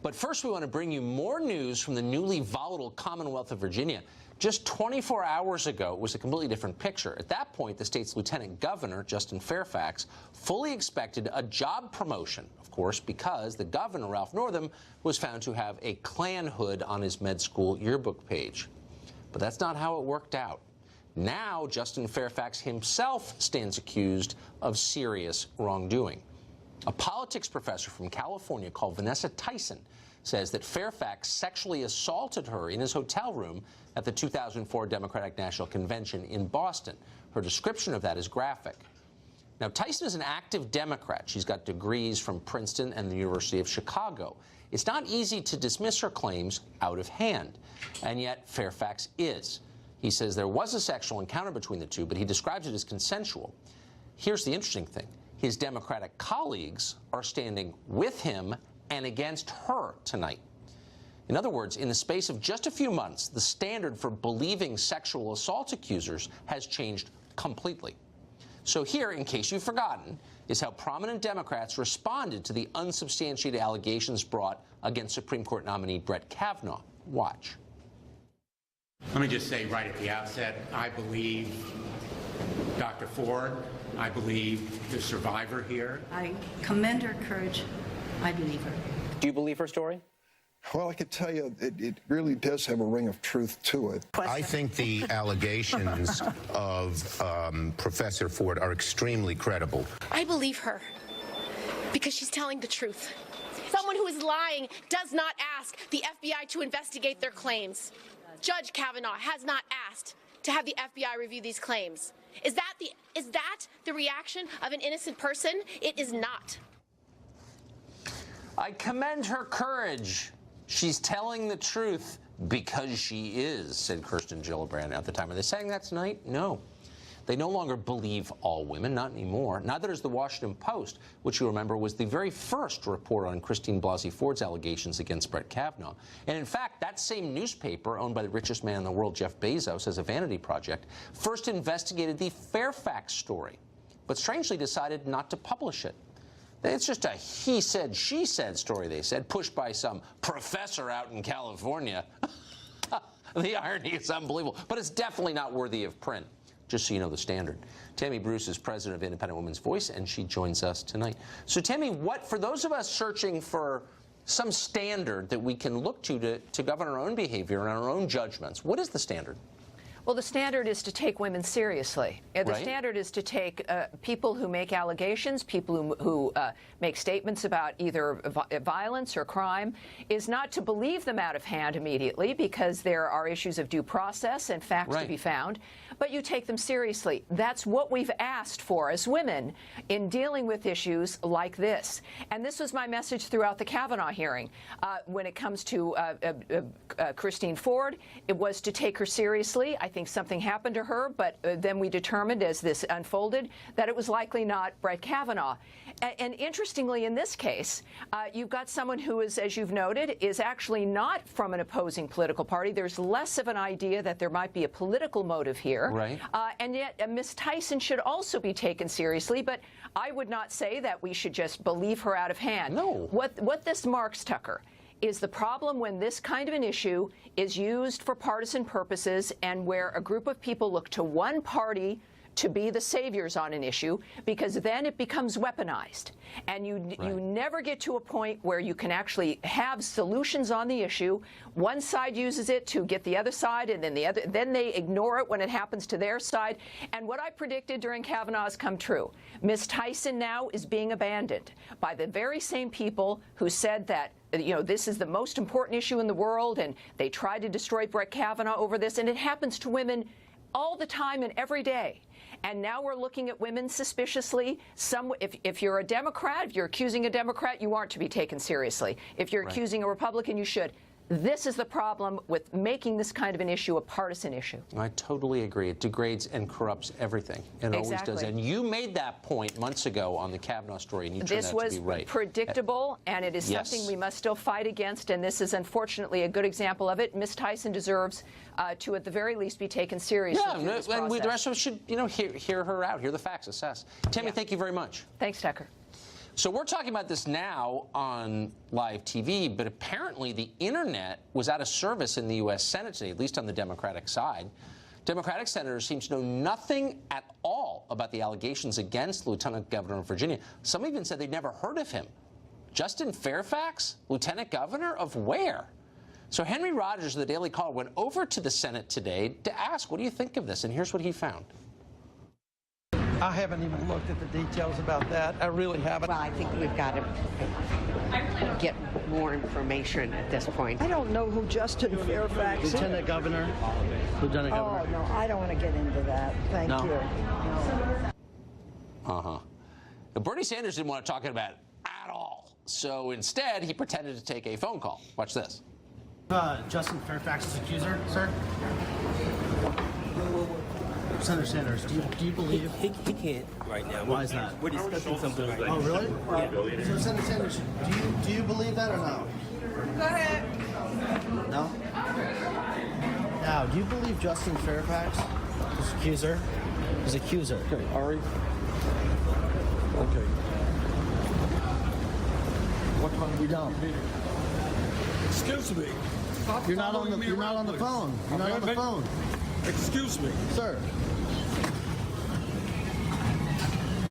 But first, we want to bring you more news from the newly volatile Commonwealth of Virginia. Just 24 hours ago, it was a completely different picture. At that point, the state's lieutenant governor, Justin Fairfax, fully expected a job promotion, of course, because the governor, Ralph Northam, was found to have a Klan hood on his med school yearbook page. But that's not how it worked out. Now, Justin Fairfax himself stands accused of serious wrongdoing. A politics professor from California called Vanessa Tyson says that Fairfax sexually assaulted her in his hotel room at the 2004 Democratic National Convention in Boston. Her description of that is graphic. Now, Tyson is an active Democrat. She's got degrees from Princeton and the University of Chicago. It's not easy to dismiss her claims out of hand, and yet Fairfax is. He says there was a sexual encounter between the two, but he describes it as consensual. Here's the interesting thing. His Democratic colleagues are standing with him and against her tonight. In other words, in the space of just a few months, the standard for believing sexual assault accusers has changed completely. So here, in case you've forgotten, is how prominent Democrats responded to the unsubstantiated allegations brought against Supreme Court nominee Brett Kavanaugh. Watch. Let me just say right at the outset, I believe Dr. Ford. I believe the survivor here. I commend her courage. I believe her. Do you believe her story? Well, I could tell you it really does have a ring of truth to it. I think the allegations of Professor Ford are extremely credible. I believe her because she's telling the truth. Someone who is lying does not ask the FBI to investigate their claims. Judge Kavanaugh has not asked to have the FBI review these claims. Is that the reaction of an innocent person? It is not. I commend her courage. She's telling the truth because she is, said Kirsten Gillibrand at the time. Are they saying that tonight? No. They no longer believe all women, not anymore. Neither does the Washington Post, which you remember was the very first to report on Christine Blasey Ford's allegations against Brett Kavanaugh. And in fact, that same newspaper, owned by the richest man in the world, Jeff Bezos, as a vanity project, first investigated the Fairfax story, but strangely decided not to publish it. It's just a he said, she said story, they said, pushed by some professor out in California. The irony is unbelievable, but it's definitely not worthy of print. Just so you know the standard. Tammy Bruce is president of Independent Women's Voice, and she joins us tonight. So, Tammy, for those of us searching for some standard that we can look to govern our own behavior and our own judgments, what is the standard? Well, the standard is to take women seriously. The standard is to take people who make allegations, people who make statements about either violence or crime, is not to believe them out of hand immediately because there are issues of due process and facts to be found, but you take them seriously. That's what we've asked for as women in dealing with issues like this. And this was my message throughout the Kavanaugh hearing. When it comes to Christine Ford, it was to take her seriously. I think something happened to her, but then we determined as this unfolded that it was likely not Brett Kavanaugh. And interestingly, in this case, you've got someone who is, as you've noted, is actually not from an opposing political party. There's less of an idea that there might be a political motive here. Right. And yet Ms. Tyson should also be taken seriously, but I would not say that we should just believe her out of hand. No. What this marks, Tucker, is the problem when this kind of an issue is used for partisan purposes and where a group of people look to one party to be the saviors on an issue, because then it becomes weaponized. And you never get to a point where you can actually have solutions on the issue. One side uses it to get the other side, and then they ignore it when it happens to their side. And what I predicted during Kavanaugh has come true. Ms. Tyson now is being abandoned by the very same people who said that this is the most important issue in the world, and they tried to destroy Brett Kavanaugh over this, and it happens to women all the time and every day. And now we're looking at women suspiciously. If you're a Democrat, if you're accusing a Democrat, you aren't to be taken seriously. If you're accusing a Republican, you should. This is the problem with making this kind of an issue a partisan issue. I totally agree. It degrades and corrupts everything. It always does. And you made that point months ago on the Kavanaugh story, and you turned out to be right. This was predictable, and it is something we must still fight against, and this is unfortunately a good example of it. Ms. Tyson deserves to, at the very least, be taken seriously. Yeah, and the rest of us should, hear her out, hear the facts, assess. Tammy, thank you very much. Thanks, Tucker. So we're talking about this now on live TV, but apparently the internet was out of service in the U.S. Senate today, at least on the Democratic side. Democratic senators seem to know nothing at all about the allegations against Lieutenant Governor of Virginia. Some even said they'd never heard of him. Justin Fairfax, Lieutenant Governor of where? So Henry Rogers of the Daily Caller went over to the Senate today to ask, what do you think of this? And here's what he found. I haven't even looked at the details about that. I really haven't. Well, I think we've got to get more information at this point. I don't know who Justin Fairfax is. Lieutenant Governor. Lieutenant Governor. Oh, no, I don't want to get into that. Thank you. Uh-huh. Now, Bernie Sanders didn't want to talk about it at all. So instead, he pretended to take a phone call. Watch this. Justin Fairfax's accuser, sir? Senator Sanders, do you believe he can't right now? Why is that? We're discussing something right now. Oh, really? Yeah. So, Senator Sanders, do you believe that or no? Go ahead. No? Now, do you believe Justin Fairfax, his accuser, is accuser? Okay, Ari. Okay. What time You don't. Excuse me. You're not on the phone. You're not on the phone. Excuse me. Sir,